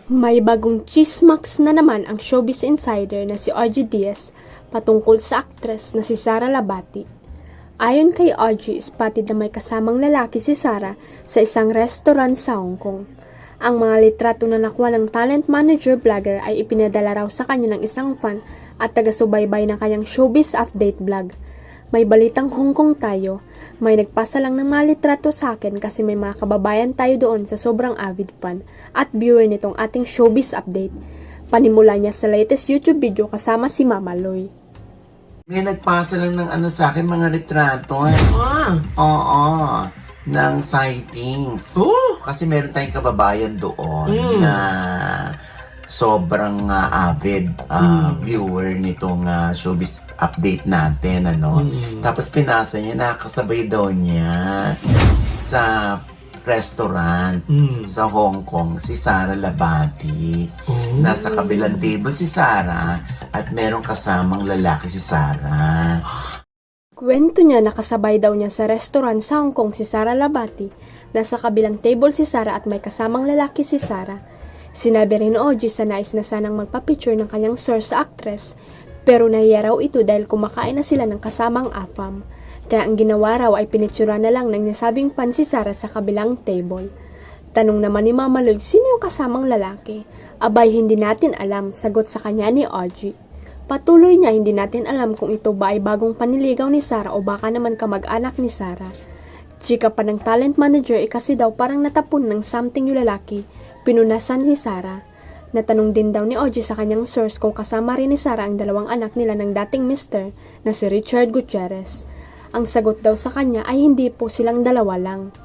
May bagong chismax na naman ang showbiz insider na si Audrey Diaz patungkol sa aktres na si Sara Labati. Ayon kay Audrey, spotted na may kasamang lalaki si Sara sa isang restaurant sa Hong Kong. Ang mga litrato na nakuha ng talent manager vlogger ay ipinadala raw sa kanya ng isang fan at taga-subaybay ng kanyang showbiz update vlog. May balitang Hong Kong tayo, may nagpasa lang ng mga litrato sa akin kasi may mga kababayan tayo doon sa sobrang avid fan at viewer nitong ating showbiz update. Panimula niya sa latest YouTube video kasama si Mama Loy. May nagpasa lang ng sa akin, mga retrato. Oo, ng sightings. Kasi meron tayong kababayan doon na sobrang avid viewer nitong showbiz update natin, Tapos pinasa niya, nakasabay daw niya sa restaurant sa Hong Kong si Sara Labati. Nasa kabilang table si Sara at merong kasamang lalaki si Sara. Kwento niya, nakasabay daw niya sa restaurant sa Hong Kong si Sara Labati. Nasa kabilang table si Sara at may kasamang lalaki si Sara. Sinabi rin ni Audrey sa nais na sanang magpa-picture ng kanyang source sa actress, pero nahiya raw ito dahil kumakain na sila ng kasamang afam. Kaya ang ginawa raw ay pinictura na lang ng nasabing fan si Sara sa kabilang table. Tanong naman ni Mama Lloyd, sino yung kasamang lalaki? Abay, hindi natin alam, sagot sa kanya ni Audrey. Patuloy niya, hindi natin alam kung ito ba ay bagong paniligaw ni Sara o baka naman kamag-anak ni Sara. Chika pa ng talent manager, kasi daw parang natapon ng something yung lalaki. Pinunasan ni Sara. Natanong din daw ni Audrey sa kanyang source kung kasama rin ni Sara ang dalawang anak nila ng dating mister na si Richard Gutierrez. Ang sagot daw sa kanya ay hindi po silang dalawa lang.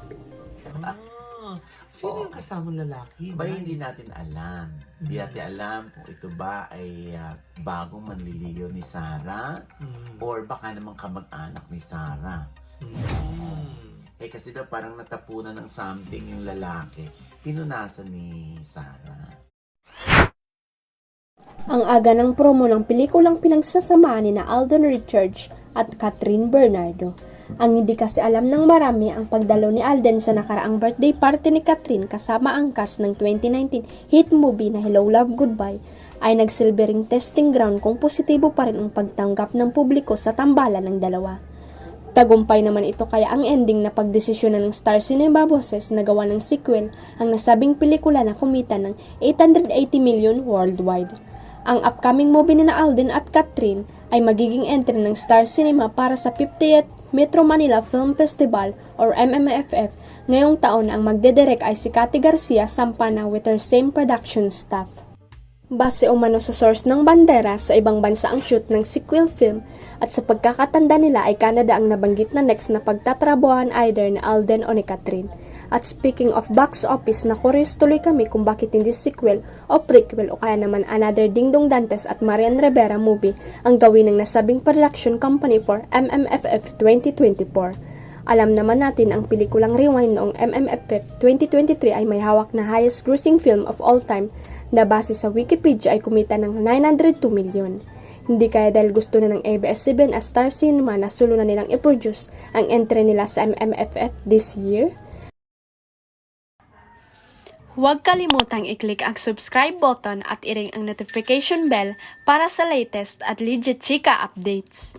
Sino yung kasamang lalaki? Ba hindi natin alam. Hindi natin alam kung ito ba ay bagong manliligaw ni Sara or baka namang kamag-anak ni Sara. Kasi daw parang natapunan ng something yung lalaki. Pinunasan ni Sara. Ang aga ng promo ng pelikulang pinagsasamahan ni na Alden Richards at Catherine Bernardo. Ang hindi kasi alam ng marami, ang pagdalo ni Alden sa nakaraang birthday party ni Catherine kasama ang cast ng 2019 hit movie na Hello Love Goodbye ay nagsilbering testing ground kung positibo pa rin ang pagtanggap ng publiko sa tambalan ng dalawa. Tagumpay naman ito, kaya ang ending na pagdesisyonan ng Star Cinema Bosses na gawa ng sequel ang nasabing pelikula na kumita ng 880 million worldwide. Ang upcoming movie ni na Alden at Catherine ay magiging entry ng Star Cinema para sa 50th Metro Manila Film Festival or MMFF. Ngayong taon ang magdedirect ay si Cathy Garcia Sampana with her same production staff. Base umano sa source ng bandera, sa ibang bansa ang shoot ng sequel film at sa pagkakatanda nila ay Canada ang nabanggit na next na pagtatrabuhan either ni Alden o ni Catherine. At speaking of box office, na-curious tuloy kami kung bakit hindi sequel o prequel o kaya naman another Ding Dong Dantes at Marian Rivera movie ang gawin ng nasabing production company for MMFF 2024. Alam naman natin ang pelikulang Rewind noong MMFF 2023 ay may hawak na highest grossing film of all time na base sa Wikipedia ay kumita ng 902 million. Hindi kaya dahil gusto na ng ABS-CBN as Star Cinema na sulo na nilang i-produce ang entry nila sa MMFF this year? Huwag kalimutang i-click ang subscribe button at i-ring ang notification bell para sa latest at legit chika updates.